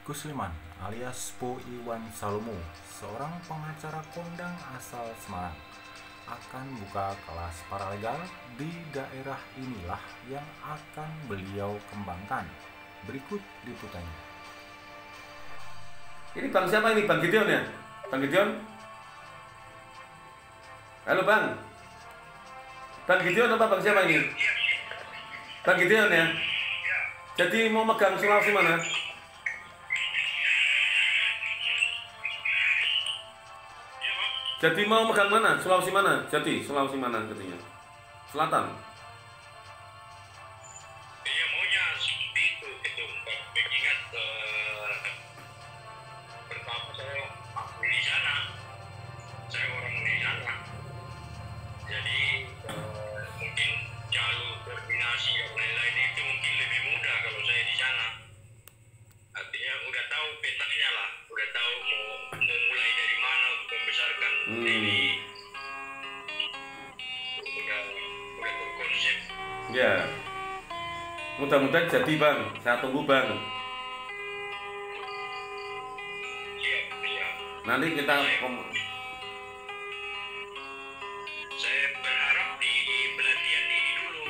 Kusliman alias Po Iwan Salomo, seorang pengacara kondang asal Semarang, akan buka kelas paralegal di daerah inilah yang akan beliau kembangkan. Berikut liputannya. Ini Bang siapa ini? Bang Gideon ya? Bang Gideon? Halo Bang. Bang Gideon apa Bang siapa ini? Bang Gideon ya? Jadi mau megang Sulawesi mana? Jadi mau megang mana? Sulawesi mana? Jadi Sulawesi mana katanya? Selatan. Iya maunya seperti itu gitu. Mengingat pertama saya asli di sana, saya orang di sana. Jadi mungkin jalur koordinasi dan lain-lain itu mungkin lebih mudah kalau saya di sana. Artinya udah tahu petanya lah, udah tahu mau mulai dari mana untuk membesarkan ini. Udah berkonsep. Ya. Mudah-mudahan jadi Bang. Saya tunggu Bang. Siap, siap. Nanti kita Saya berharap di pelatihan ini dulu.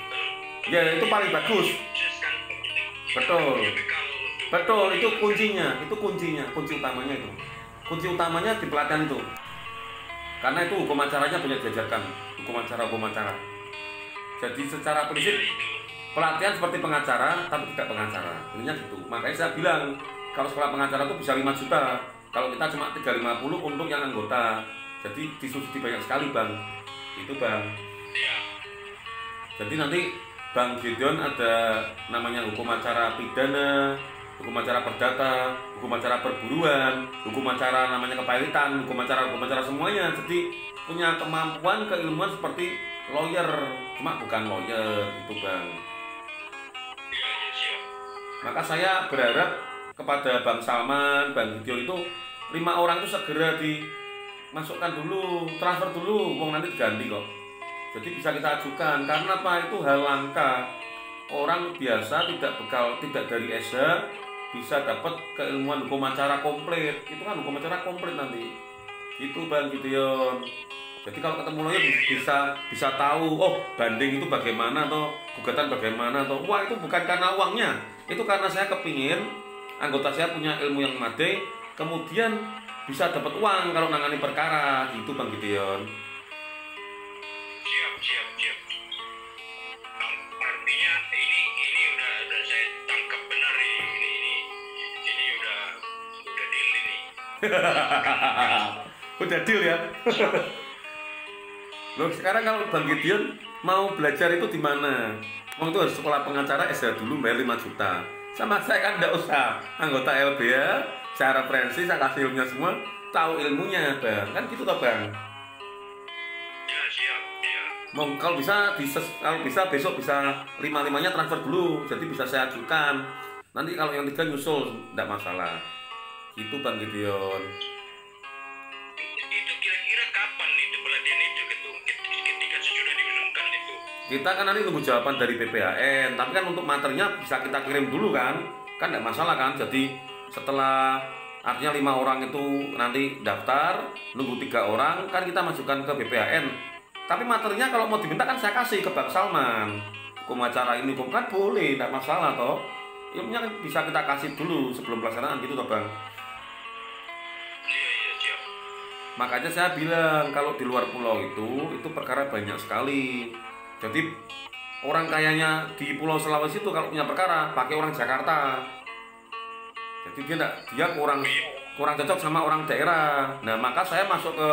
Ya itu paling bagus. Sukseskan kita Betul. punya bekal untuk Betul, itu kuncinya, kunci utamanya itu. Kunci utamanya di pelatihan itu. Karena itu hukum acaranya banyak diajarkan, hukum acara. Jadi secara prinsip pelatihan seperti pengacara, tapi tidak pengacara. Intinya gitu. Makanya saya bilang kalau sekolah pengacara itu bisa 5 juta. Kalau kita cuma 350 untuk yang anggota. Jadi disubsidi banyak sekali Bang. Itu Bang. ya. Jadi nanti Bang Gideon ada namanya hukum acara pidana, hukum acara perdata, hukum acara perburuan, hukum acara namanya kepailitan, hukum acara semuanya. Jadi punya kemampuan keilmuan seperti lawyer, cuma bukan lawyer itu Bang. Ya, siap. Maka saya berharap kepada Bang Salman, Bang Gideon itu 5 orang itu segera dimasukkan dulu, transfer dulu, wong nanti diganti kok. Jadi bisa kita ajukan karena apa, itu hal langka. Orang biasa tidak dari SH bisa dapat keilmuan hukum acara komplit. Itu kan hukum acara komplit nanti. Itu Bang Gideon. Jadi kalau ketemu lawyer bisa tahu, oh banding itu bagaimana atau gugatan bagaimana atau wah itu bukan karena uangnya. Itu karena saya kepingin anggota saya punya ilmu yang memadai, kemudian bisa dapat uang kalau nangani perkara. Gitu Bang Gideon. Siap. Artinya ini udah saya tangkap benar ini udah deal ini. Udah deal ya. Loh sekarang kalau Bang Gideon mau belajar itu di mana? Wong itu harus sekolah pengacara SH dulu bayar 5 juta. Sama saya kan enggak usah. Anggota LBH, saya referensi, saya kasih ilmunya semua, tahu ilmunya Bang. Kan gitu toh Bang. Ya, siap. Kalau bisa besok bisa 5-5-nya transfer dulu. Jadi bisa saya ajukan. Nanti kalau yang 3 nyusul enggak masalah. Gitu Bang Gideon. Itu kira-kira kapan itu pelatihan itu ketika sudah diumumkan itu? Kita kan nanti nunggu jawaban dari BPHN, tapi kan untuk materinya bisa kita kirim dulu kan tidak masalah kan. Jadi setelah artinya 5 orang itu nanti daftar, nunggu 3 orang kan kita masukkan ke BPHN. Tapi materinya kalau mau diminta kan saya kasih ke Bang Salman. Hukum acara ini hukum kan boleh, tidak masalah toh. Ilmunya kan bisa kita kasih dulu sebelum pelaksanaan gitu toh Bang. Iya, siap. Makanya saya bilang kalau di luar pulau itu perkara banyak sekali. Jadi orang kayanya di Pulau Sulawesi itu kalau punya perkara pakai orang Jakarta. Jadi dia kurang cocok sama orang daerah. Nah maka saya masuk ke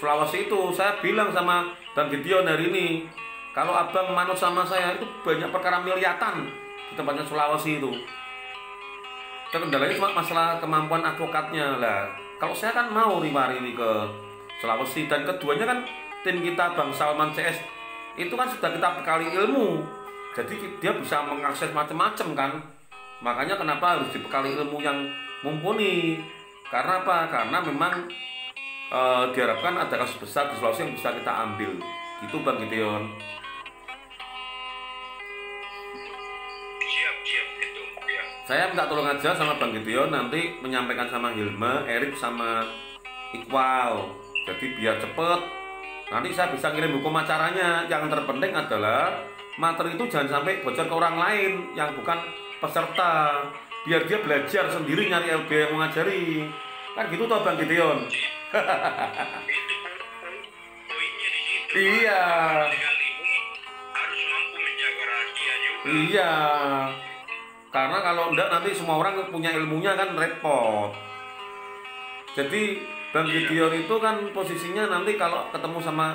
Sulawesi itu, saya bilang sama Bang Gideon hari ini, kalau abang manut sama saya itu banyak perkara miliatan di tempatnya Sulawesi itu. Kendalanya cuma masalah kemampuan advokatnya lah. Kalau saya kan mau riwari ke Sulawesi, dan keduanya kan tim kita Bang Salman CS itu kan sudah kita bekali ilmu, jadi dia bisa mengakses macam-macam kan. Makanya kenapa harus dibekali ilmu yang mumpuni? Karena apa? Karena memang diharapkan ada kasus besar di Sulawesi yang bisa kita ambil. Itu Bang Gideon. Siap. siap itu. Ya. Saya minta tolong aja sama Bang Gideon nanti menyampaikan sama Hilma, Erik sama Iqbal. Jadi biar cepet. Nanti saya bisa ngirim hukum acaranya. Yang terpenting adalah materi itu jangan sampai bocor ke orang lain yang bukan peserta. Biar dia belajar sendiri nyari LB yang mengajari. Kan gitu toh Bang Gideon. Itu poinnya di situ. Iya. Legal ini harus mampu menjaga rahasia juga. Iya. Karena kalau enggak nanti semua orang punya ilmunya kan repot. Jadi Bang Gideon itu kan posisinya nanti kalau ketemu sama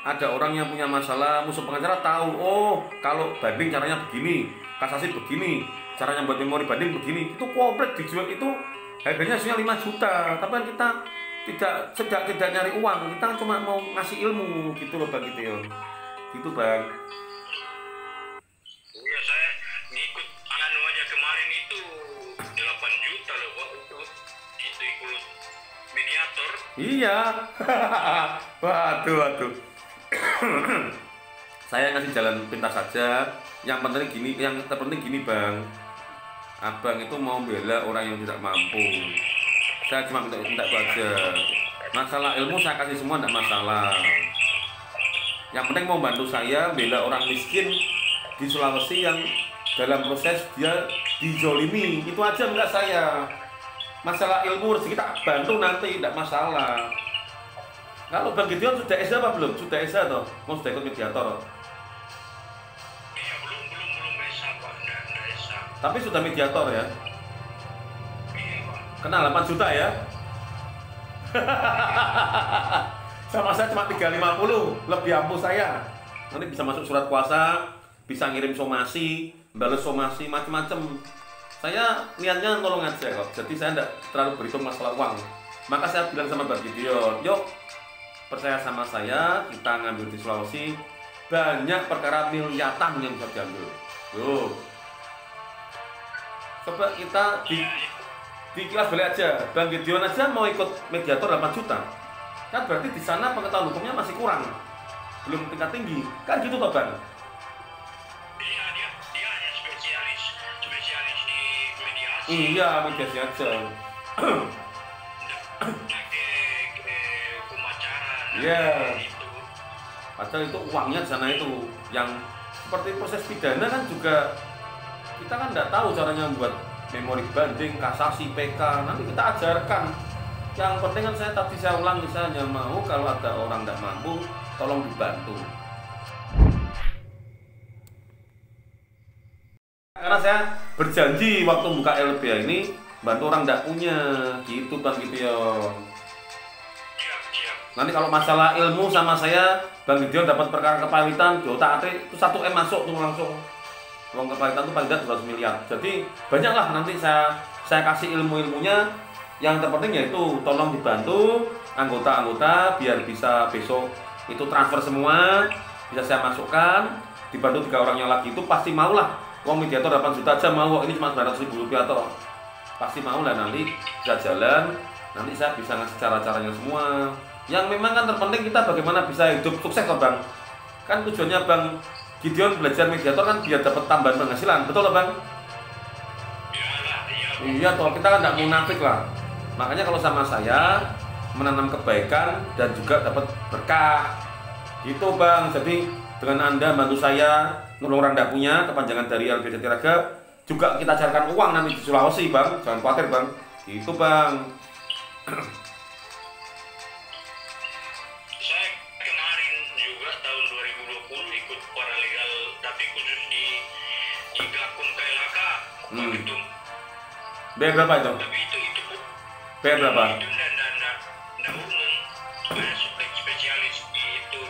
ada orang yang punya masalah, musuh pengacara tahu, oh kalau banding caranya begini, kasasi begini, caranya buat memori banding begini, itu komplit dijual itu harganya harusnya 5 juta. Tapi kan kita tidak nyari uang, kita cuma mau ngasih ilmu gitu loh Bang Gideon. Gitu Bang. Iya, saya ngikut anu aja kemarin itu 8 juta loh Pak itu ikut mediator. Iya. Waduh. Saya ngasih jalan pintas saja. Yang terpenting gini Bang. Abang itu mau bela orang yang tidak mampu. Saya cuma minta itu aja. Masalah ilmu saya kasih semua tidak masalah. Yang penting mau bantu saya bela orang miskin di Sulawesi yang dalam proses dia dijolimi. Itu aja enggak saya. Masalah ilmu rezeki kita bantu nanti, tidak masalah. Kalau Bang Gideon sudah SA apa belum? Sudah SA toh? Mau sudah ikut mediator? Iya, belum bisa Pak, enggak bisa. Tapi sudah mediator ya? Iya Pak. Kenal 8 juta ya? Sama saya cuma 350, lebih ampuh saya. Nanti bisa masuk surat kuasa, bisa ngirim somasi, balas somasi, macam-macam. Saya niatnya tolong aja kok, jadi saya tidak terlalu berhitung masalah uang. Maka saya bilang sama Bang Gideon, yuk percaya sama saya, kita ngambil di Sulawesi banyak perkara miliatan yang bisa diambil. Tuh, coba kita di kelas balik aja. Bang Gideon aja mau ikut mediator 8 juta, kan berarti di sana pengetahuan hukumnya masih kurang, belum tingkat tinggi, kan gitu toh Bang? Iya, dia hanya spesialis di mediasi. Iya, mediasi aja. ke pemacaran. Iya. Itu. Padahal itu uangnya di sana itu. Yang seperti proses pidana kan juga kita kan nggak tahu caranya buat memori banding, kasasi, PK. Nanti kita ajarkan. Yang penting kan saya ulang, saya hanya mau kalau ada orang nggak mampu, tolong dibantu. Karena saya berjanji waktu buka LBH ini bantu orang tidak punya, gitu Bang Gideon. Siap. Nanti kalau masalah ilmu sama saya, Bang Gideon dapat perkara kepahitan, otak-atik itu 1 M masuk tuh langsung. Uang kepahitan itu paling tidak 200 miliar. Jadi banyaklah nanti saya kasih ilmu-ilmunya. Yang terpenting yaitu tolong dibantu anggota-anggota biar bisa besok itu transfer semua, bisa saya masukkan, dibantu 3 orangnya lagi itu pasti mau lah. Uang mediator 8 juta aja mau, ini cuma 900.000 rupiah toh. Pasti mau lah, nanti bisa jalan, nanti saya bisa ngasih cara-caranya semua. Yang memang kan terpenting kita bagaimana bisa hidup sukses toh Bang. Kan tujuannya Bang Gideon belajar mediator kan biar dapat tambahan penghasilan, betul loh Bang? Iya toh, kita kan tidak munafik lah. Makanya kalau sama saya menanam kebaikan dan juga dapat berkah. Gitu Bang. Jadi dengan Anda bantu saya nolong orang tidak punya, kepanjangan dari LB Jatiraga, juga kita carikan uang nanti di Sulawesi Bang. Jangan khawatir Bang. Gitu Bang. Saya kemarin juga tahun 2020 ikut paralegal, tapi khusus di Gakum KLHK. Itu. Bayar berapa itu? Tapi itu Bayar berapa? Itu nggak umum. Saya spesialis itu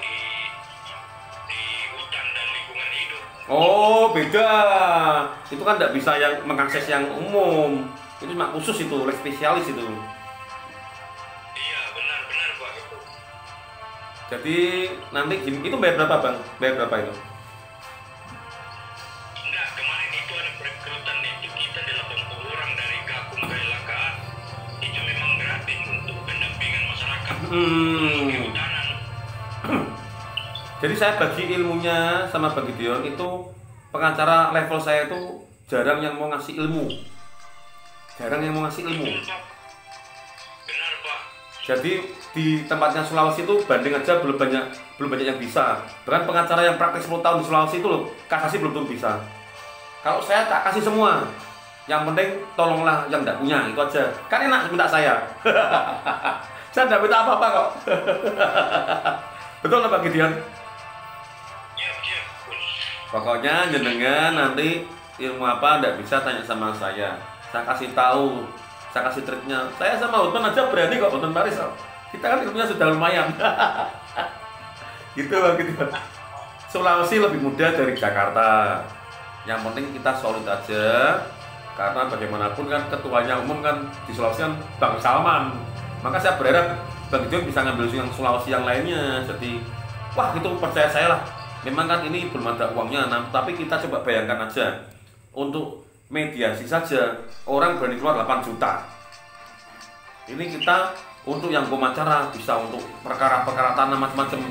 di hutan dan lingkungan hidup. Oh beda. Itu kan tidak bisa yang mengakses yang umum. Itu cuma khusus itu, spesialis itu. Iya benar Pak itu. Jadi nanti gini, itu bayar berapa Bang? Bayar berapa itu? Enggak, kemarin itu ada perekrutan itu kita 80 orang dari Gakum KLHK. Itu memang gratis untuk pendampingan masyarakat di hutanan. Jadi saya bagi ilmunya sama Bang Gideon itu pengacara level saya itu jarang yang mau ngasih ilmu. Jarang yang mau ngasih ilmu. Benar, Pak. Jadi di tempatnya Sulawesi itu banding aja belum banyak yang bisa. Bahkan pengacara yang praktek 10 tahun di Sulawesi itu loh, kasasi belum tentu bisa. Kalau saya tak kasih semua. Yang penting tolonglah yang tidak punya, itu aja. Kan enak minta saya. Saya tidak minta apa-apa kok. Betul nggak Pak Gideon? Siap, Bos. Pokoknya jenengan nanti ilmu apa tidak bisa tanya sama saya. Saya kasih tahu, saya kasih triknya. Saya sama Hotman aja berani kok, Hotman Paris. Kita kan ilmunya sudah lumayan. Gitu Pak Gideon. Sulawesi lebih mudah dari Jakarta. Yang penting kita solid aja. Karena bagaimanapun kan ketuanya umum kan di Sulawesi kan Bang Salman. Maka saya berharap Bang Gideon bisa ngambil yang Sulawesi yang lainnya. Jadi, wah itu percaya saya lah. Memang kan ini belum ada uangnya, tapi kita coba bayangkan aja. Untuk mediasi saja, orang berani keluar 8 juta. Ini kita untuk yang hukum acara, bisa untuk perkara-perkara tanah macam-macam.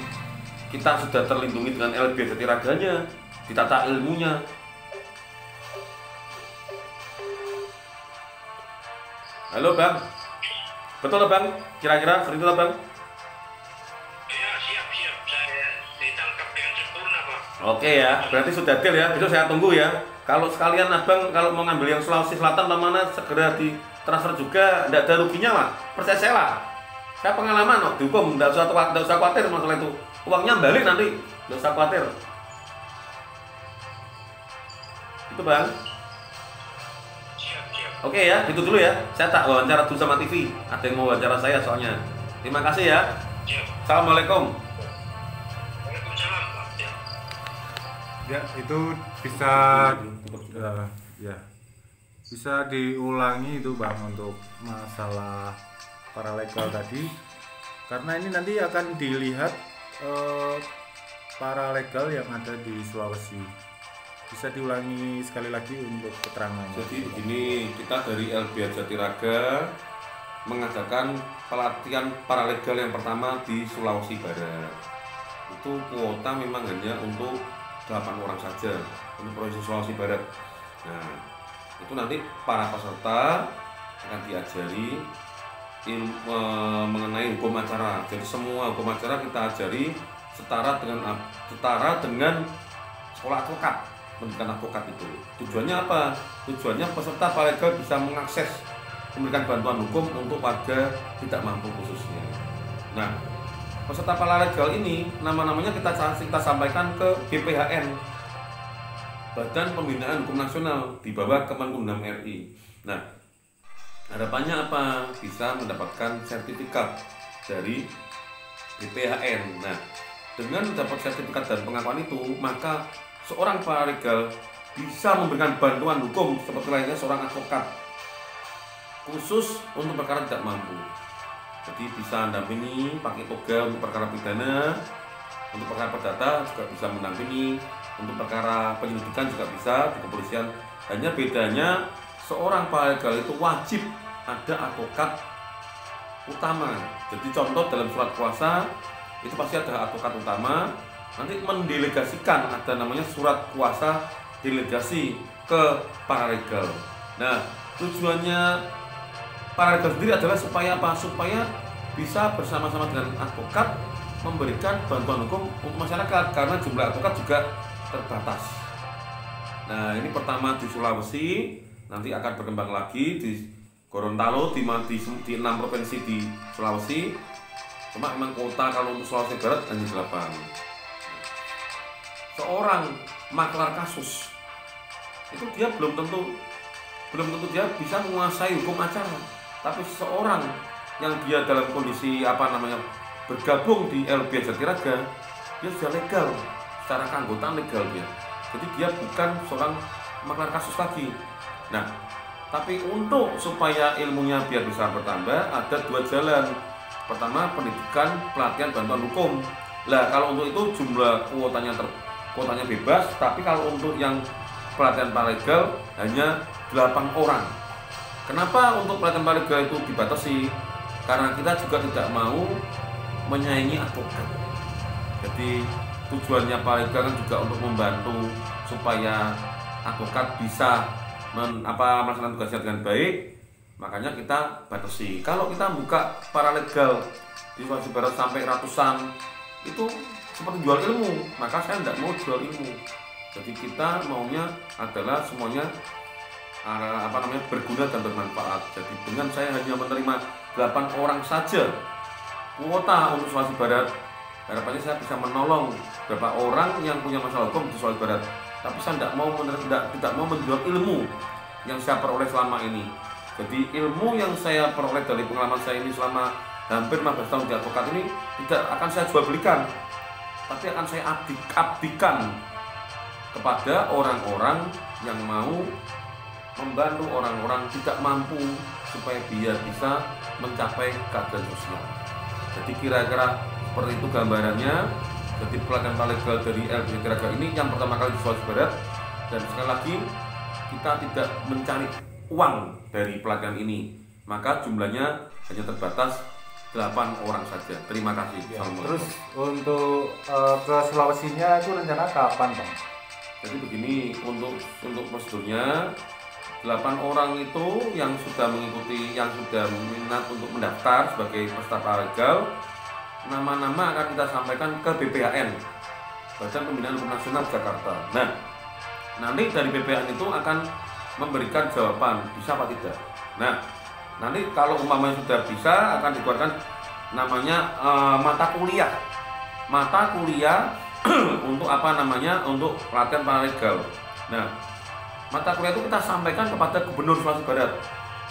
Kita sudah terlindungi dengan LB Jatiraganya, ditata ilmunya. Halo Bang, betul lah Bang? Kira-kira seperti itu lah Bang? Ya, siap. Saya ditangkap dengan sempurna, Pak. Oke ya, berarti sudah deal ya. Besok saya tunggu ya. Kalau sekalian abang kalau mau ngambil yang Sulawesi Selatan atau mana segera di transfer juga, tidak ada ruginya lah. Percaya saya lah. Saya pengalaman kok dihukum, tidak usah khawatir masalah itu. Uangnya balik nanti, tidak usah khawatir. Itu Bang. Siap. Oke ya, itu dulu ya. Saya tak wawancara dulu sama TV. Ada yang mau wawancara saya soalnya. Terima kasih ya. Siap. Assalamualaikum. Waalaikumsalam, Pak. Siap. Ya, itu bisa bisa diulangi itu Bang untuk masalah paralegal tadi, karena ini nanti akan dilihat paralegal yang ada di Sulawesi. Bisa diulangi sekali lagi untuk keterangannya. Jadi begini, kita dari LBH Jatiraga mengadakan pelatihan paralegal yang pertama di Sulawesi Barat. Itu kuota memang hanya untuk 8 orang saja untuk provinsi Sulawesi Barat. Nah, itu nanti para peserta akan diajari mengenai hukum acara. Jadi semua hukum acara kita ajari setara dengan sekolah advokat, pendidikan advokat itu. Tujuannya apa? Tujuannya peserta paralegal bisa mengakses memberikan bantuan hukum untuk warga tidak mampu khususnya. Nah, peserta paralegal ini nama-namanya kita sampaikan ke BPHN, Badan Pembinaan Hukum Nasional, di bawah Kemenkumham RI. Nah, harapannya apa? Bisa mendapatkan sertifikat dari BPHN. Nah, dengan mendapat sertifikat dan pengakuan itu, maka seorang paralegal bisa memberikan bantuan hukum seperti lainnya seorang advokat khusus untuk perkara tidak mampu. Jadi bisa mendampingi pakai toga untuk perkara pidana, untuk perkara perdata juga bisa mendampingi, untuk perkara penyelidikan juga bisa di kepolisian. Hanya bedanya seorang paralegal itu wajib ada advokat utama. Jadi contoh dalam surat kuasa itu pasti ada advokat utama. Nanti mendelegasikan, ada namanya surat kuasa delegasi ke paralegal. Nah, tujuannya paralegal sendiri adalah supaya apa? Supaya bisa bersama-sama dengan advokat memberikan bantuan hukum untuk masyarakat, karena jumlah advokat juga terbatas. Nah, ini pertama di Sulawesi, nanti akan berkembang lagi di Gorontalo, di 6 provinsi di Sulawesi. Cuma memang kuota kalau untuk Sulawesi Barat hanya 8. Seorang maklar kasus itu dia belum tentu dia bisa menguasai hukum acara, tapi seorang yang dia dalam kondisi bergabung di LBH Jatiraga, dia sudah legal secara keanggotaan legal dia. Jadi dia bukan seorang maklar kasus lagi. Nah, tapi untuk supaya ilmunya biar bisa bertambah, ada 2 jalan. Pertama, pendidikan, pelatihan, bantuan hukum. Lah, kalau untuk itu jumlah kuotanya bebas, tapi kalau untuk yang pelatihan paralegal hanya 8 orang. Kenapa untuk pelatihan paralegal itu dibatasi? Karena kita juga tidak mau menyaingi advokat. Jadi tujuannya paralegal kan juga untuk membantu supaya advokat bisa melaksanakan tugasnya dengan baik, makanya kita batasi. Kalau kita buka paralegal di Sulawesi Barat sampai ratusan, itu seperti jual ilmu, maka saya tidak mau jual ilmu. Jadi kita maunya adalah semuanya berguna dan bermanfaat. Jadi dengan saya hanya menerima 8 orang saja kuota untuk Sulawesi Barat, harapannya saya bisa menolong beberapa orang yang punya masalah hukum di Sulawesi Barat. Tapi saya tidak mau menjual ilmu yang saya peroleh selama ini. Jadi ilmu yang saya peroleh dari pengalaman saya ini selama hampir 15 tahun di advokat ini tidak akan saya jual belikan, tapi akan saya abdikan kepada orang-orang yang mau membantu orang-orang tidak mampu supaya dia bisa mencapai keadilan sosial. Jadi kira-kira seperti itu gambarannya. Jadi pelatihan paralegal dari LBH Tiraga ini yang pertama kali di Sulawesi Barat, dan sekali lagi kita tidak mencari uang dari pelatihan ini, maka jumlahnya hanya terbatas 8 orang saja. Terima kasih. Ya, terus untuk ke Sulawesinya itu rencana kapan, Bang? Jadi begini, untuk prosedurnya 8 orang itu yang sudah mengikuti, yang sudah minat untuk mendaftar sebagai peserta paralegal, nama-nama akan kita sampaikan ke BPHN, Badan Pembinaan Hukum Nasional Jakarta. Nah, nanti dari BPHN itu akan memberikan jawaban bisa apa tidak. Nah, nanti kalau umpamanya sudah bisa, akan dikeluarkan namanya mata kuliah untuk untuk pelatihan paralegal. Nah, mata kuliah itu kita sampaikan kepada Gubernur Sulawesi Barat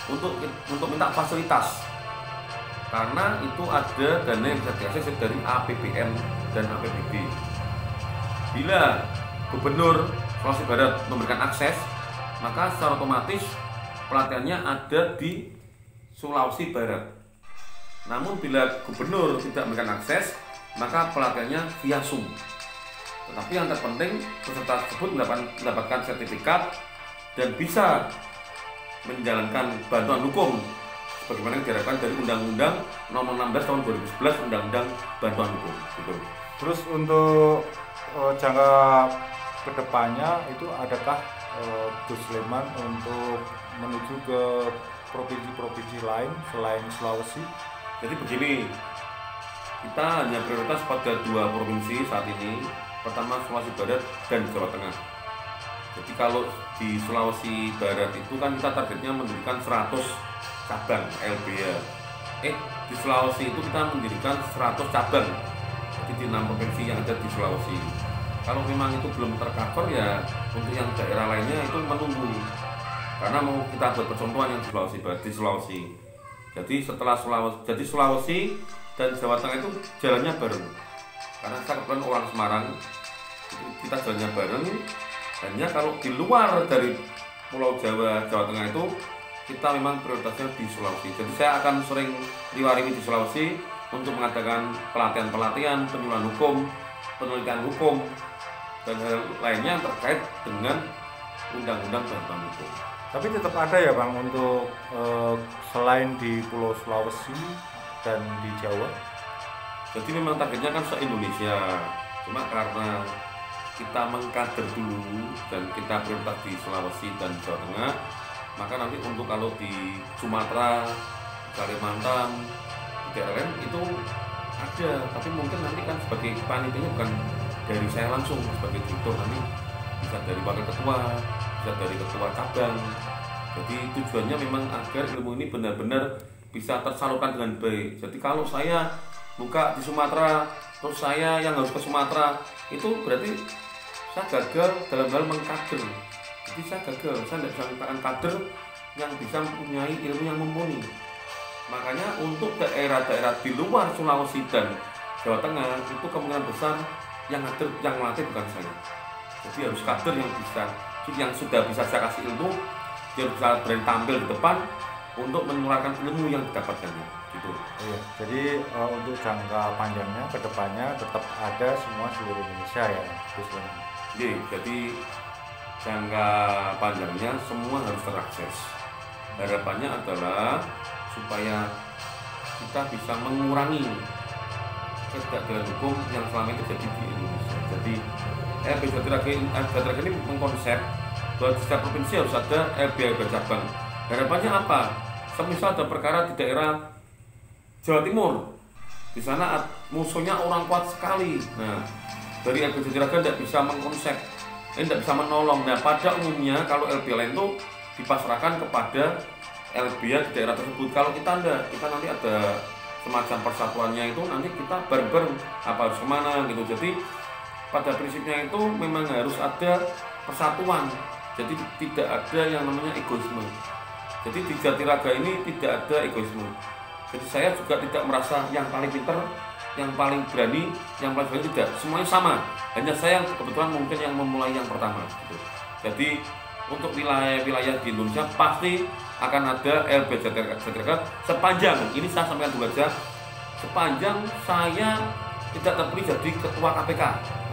untuk minta fasilitas, karena itu ada dana yang bisa diakses dari APBN dan APBD. Bila Gubernur Sulawesi Barat memberikan akses, maka secara otomatis pelatihannya ada di Sulawesi Barat. Namun bila Gubernur tidak memberikan akses, maka pelatihannya via Zoom. Tetapi yang terpenting peserta tersebut mendapatkan sertifikat dan bisa menjalankan bantuan hukum sebagaimana yang diharapkan dari Undang-Undang Nomor 16 Tahun 2011 Undang-Undang Bantuan Hukum. Gitu. Terus untuk jangka kedepannya itu adakah Gus Sleman untuk menuju ke provinsi-provinsi lain selain Sulawesi? Jadi begini, kita hanya prioritas pada 2 provinsi saat ini. Pertama Sulawesi Barat dan Jawa Tengah. Jadi kalau di Sulawesi Barat itu kan kita targetnya mendirikan 100 cabang LBH. Di Sulawesi itu kita mendirikan 100 cabang. Jadi di 6 provinsi yang ada di Sulawesi. Kalau memang itu belum tercover, ya untuk yang daerah lainnya itu menunggu. Karena mau kita buat percontohan yang di Sulawesi Barat, di Sulawesi. Jadi setelah Sulawesi dan Jawa Tengah itu jalannya bareng. Karena saya kebetulan orang Semarang, kita jalannya bareng. Hanya kalau di luar dari Pulau Jawa, Jawa Tengah itu kita memang prioritasnya di Sulawesi. Jadi saya akan sering riwariwi di Sulawesi untuk mengadakan pelatihan-pelatihan, penyuluhan hukum, penelitian hukum, dan hal lainnya terkait dengan undang-undang bantuan hukum. Tapi tetap ada ya Bang untuk selain di Pulau Sulawesi dan di Jawa? Jadi memang targetnya kan se-Indonesia, cuma karena kita mengkader dulu dan kita prioritas di Sulawesi dan Jawa Tengah, maka nanti untuk kalau di Sumatera, Kalimantan, daerah lain itu ada, tapi mungkin nanti kan sebagai panitianya bukan dari saya langsung sebagai direktur, nanti bisa dari wakil ketua, bisa dari ketua cabang. Jadi tujuannya memang agar ilmu ini benar-benar bisa tersalurkan dengan baik. Jadi kalau saya buka di Sumatera, terus saya yang harus ke Sumatera, itu berarti saya gagal dalam hal mengkader. Jadi saya gagal, saya tidak bisa menciptakan kader yang bisa mempunyai ilmu yang mumpuni. Makanya untuk daerah-daerah di luar Sulawesi dan Jawa Tengah itu kemungkinan besar yang melatih bukan saya. Jadi harus kader yang sudah bisa saya kasih ilmu, dia bisa berani tampil di depan untuk menularkan ilmu yang didapatkannya. Gitu. Iya. Jadi untuk jangka panjangnya kedepannya tetap ada semua seluruh Indonesia ya, Gus. Jadi jangka panjangnya semua harus terakses. Harapannya adalah supaya kita bisa mengurangi ketidakadilan hukum yang selama ini terjadi di Indonesia. Jadi LBH Tiraga ini mengkonsep bahwa di setiap provinsi harus ada LBH cabang. Harapannya apa? Semisal ada perkara di daerah Jawa Timur, di sana musuhnya orang kuat sekali. Nah, dari LBH Jatiraga tidak bisa mengkonsep, tidak bisa menolong. Nah, pada umumnya kalau LBH lain itu dipasrahkan kepada LBH di daerah tersebut. Kalau kita enggak, kita nanti ada semacam persatuannya itu, nanti kita bareng-bareng apa harus kemana gitu. Jadi pada prinsipnya itu memang harus ada persatuan. Jadi tidak ada yang namanya egoisme. Jadi di Jatiraga ini tidak ada egoisme. Jadi saya juga tidak merasa yang paling pinter, yang paling berani, yang paling berani, tidak. Semuanya sama. Hanya saya yang kebetulan mungkin yang memulai yang pertama. Gitu. Jadi untuk wilayah-wilayah di Indonesia pasti akan ada LBH Jatiraga sepanjang ini saya sampaikan dulu aja, sepanjang saya tidak terpilih jadi ketua KPK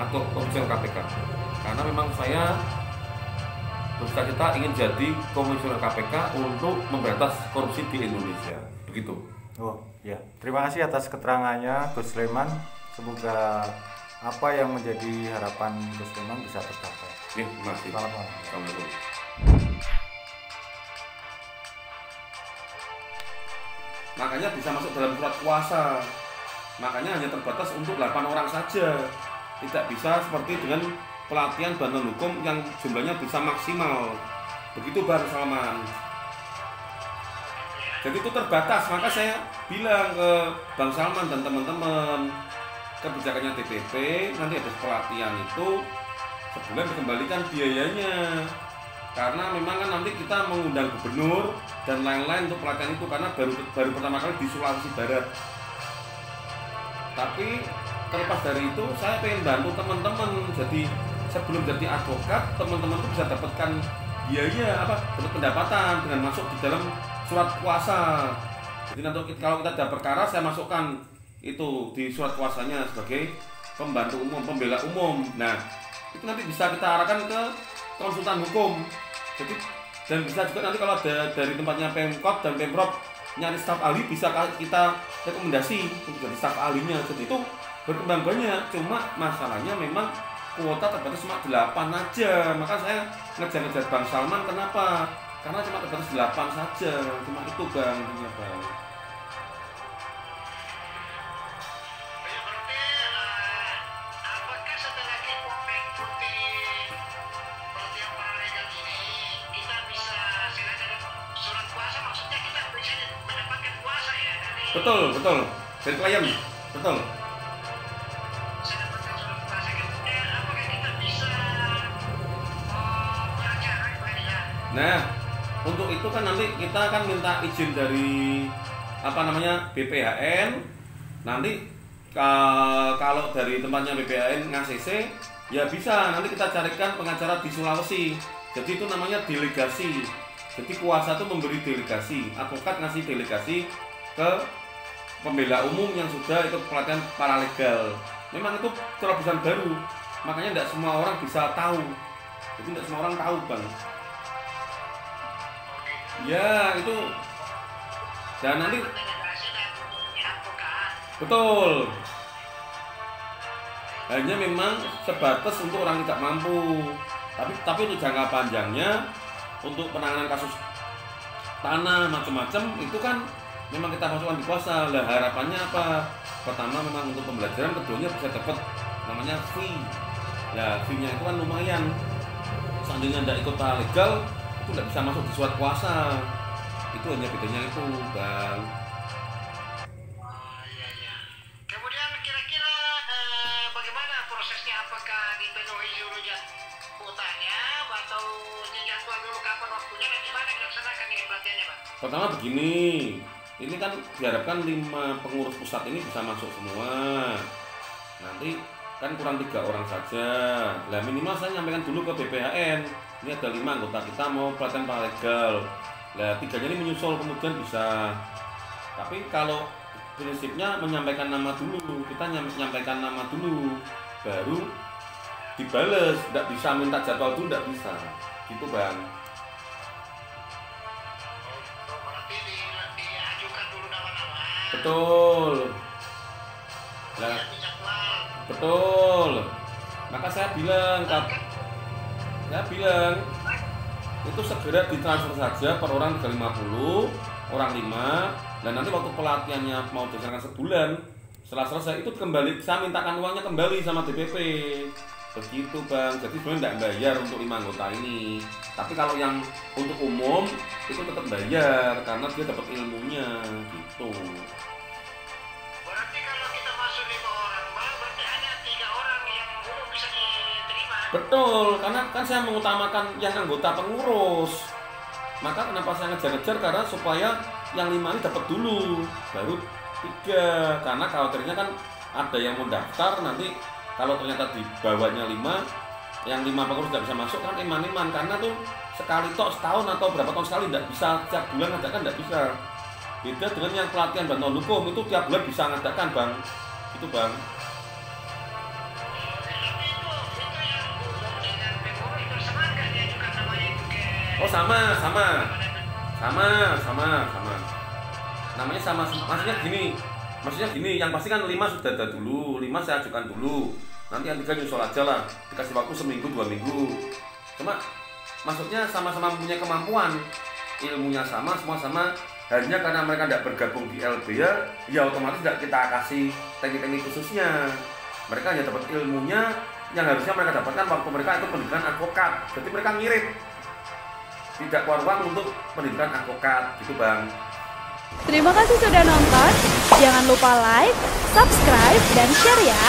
atau komisioner KPK, karena memang saya bercita-cita ingin jadi komisioner KPK untuk memberantas korupsi di Indonesia, begitu. Oh ya, terima kasih atas keterangannya Gus Sleman. Semoga apa yang menjadi harapan Gus Sleman bisa tercapai. Ya, terima kasih. Selamat malam. Assalamualaikum. Makanya bisa masuk dalam surat kuasa. Makanya hanya terbatas untuk 8 orang saja. Tidak bisa seperti dengan pelatihan bantuan hukum yang jumlahnya bisa maksimal. Begitu Bang Salman. Jadi itu terbatas. Maka saya bilang ke Bang Salman dan teman-teman, kebijakannya TPP nanti ada pelatihan itu sebulan dikembalikan biayanya. Karena memang kan nanti kita mengundang gubernur dan lain-lain untuk pelatihan itu, karena baru pertama kali di Sulawesi Barat. Tapi terlepas dari itu saya pengen bantu teman-teman. Jadi sebelum jadi advokat, teman-teman itu bisa dapatkan biaya dapat pendapatan dengan masuk di dalam surat kuasa. Jadi nanti kalau kita ada perkara, saya masukkan itu di surat kuasanya sebagai pembantu umum, pembela umum. Nah, itu nanti bisa kita arahkan ke konsultan hukum. Jadi dan bisa juga nanti kalau ada dari tempatnya Pemkot dan Pemprov nyari staf ahli, bisa kita rekomendasi untuk jadi staf ahlinya. Jadi itu berkembang banyak. Cuma masalahnya memang kuota terbatas cuma 8 aja. Maka saya ngejar-ngejar Bang Salman. Kenapa? Karena cuma terbatas 8 saja. Cuma itu Bang, intinya Bang. Betul. Dari klien, betul. Nah, untuk itu kan nanti kita akan minta izin dari BPHN. Nanti kalau dari tempatnya BPHN nge-CC, ya bisa nanti kita carikan pengacara di Sulawesi. Jadi itu namanya delegasi. Jadi kuasa itu memberi delegasi, advokat ngasih delegasi ke pembela umum yang sudah ikut pelatihan paralegal. Memang itu terobosan baru, makanya tidak semua orang bisa tahu. Jadi tidak semua orang tahu Bang. Ya itu. Dan nanti betul. Hanya memang sebatas untuk orang tidak mampu. Tapi untuk jangka panjangnya, untuk penanganan kasus tanah macam-macam itu kan memang kita masukkan di kuasa. Lah harapannya apa? Pertama memang untuk pembelajaran, keduanya bisa dapat namanya fee. Ya fee-nya itu kan lumayan. Seandainya tidak ikut paralegal, itu tidak bisa masuk di surat kuasa. Itu hanya bedanya itu Bang. Iya. Kemudian kira-kira bagaimana prosesnya? Apakah dipenuhi seluruhnya kuotanya atau dijadwal dulu kapan waktunya dan gimana dilaksanakan ini pelatihannya Pak? Pertama begini, ini kan diharapkan 5 pengurus pusat ini bisa masuk semua. Nanti kan kurang 3 orang saja. Lah minimal saya nyampaikan dulu ke BPHN. Ini ada 5 anggota kita mau pelatihan paralegal. Lah 3-nya ini menyusul kemudian bisa. Tapi kalau prinsipnya menyampaikan nama dulu, kita menyampaikan nama dulu, baru dibales. Tidak bisa minta jadwal dulu, tidak bisa. Gitu Bang. Betul. Nah, betul. Maka saya bilang itu segera ditransfer saja per orang 350, orang 5. Dan nanti waktu pelatihannya mau dilaksanakan sebulan, setelah selesai itu kembali, saya mintakan uangnya kembali sama DPP. Begitu Bang, jadi sebenarnya tidak bayar untuk 5 anggota ini. Tapi kalau yang untuk umum itu tetap bayar karena dia dapat ilmunya gitu. Berarti kalau kita masuk 5 orang, malah berarti hanya 3 orang yang umum bisa diterima. Betul, karena kan saya mengutamakan yang anggota pengurus. Maka kenapa saya ngejar-ngejar, karena supaya yang 5 ini dapat dulu, baru 3. Karena khawatirnya kan ada yang mau daftar nanti kalau ternyata di bawahnya 5, yang 5 pengurus tidak bisa masuk kan iman-iman, karena tuh sekali tok setahun atau berapa tahun sekali tidak bisa tiap bulan ngadakan, tidak bisa. Beda dengan yang pelatihan bantuan hukum itu tiap bulan bisa ngadakan Bang, itu Bang. Tapi itu yang umum dengan PKO itu sama kan ya, juga namanya itu kayak Oh sama. Namanya sama, maksudnya gini, yang pasti kan 5 sudah ada dulu, 5 saya ajukan dulu. Nanti yang 3 nyusul aja lah, dikasih waktu seminggu 2 minggu. Cuma maksudnya sama-sama punya kemampuan, ilmunya sama, semua sama. Hanya karena mereka tidak bergabung di LBH, ya otomatis tidak kita kasih teknik-teknik khususnya. Mereka hanya dapat ilmunya yang harusnya mereka dapatkan waktu mereka ikut pendidikan advokat. Jadi mereka ngirit, tidak keluar uang untuk pendidikan advokat, gitu Bang. Terima kasih sudah nonton. Jangan lupa like, subscribe, dan share ya.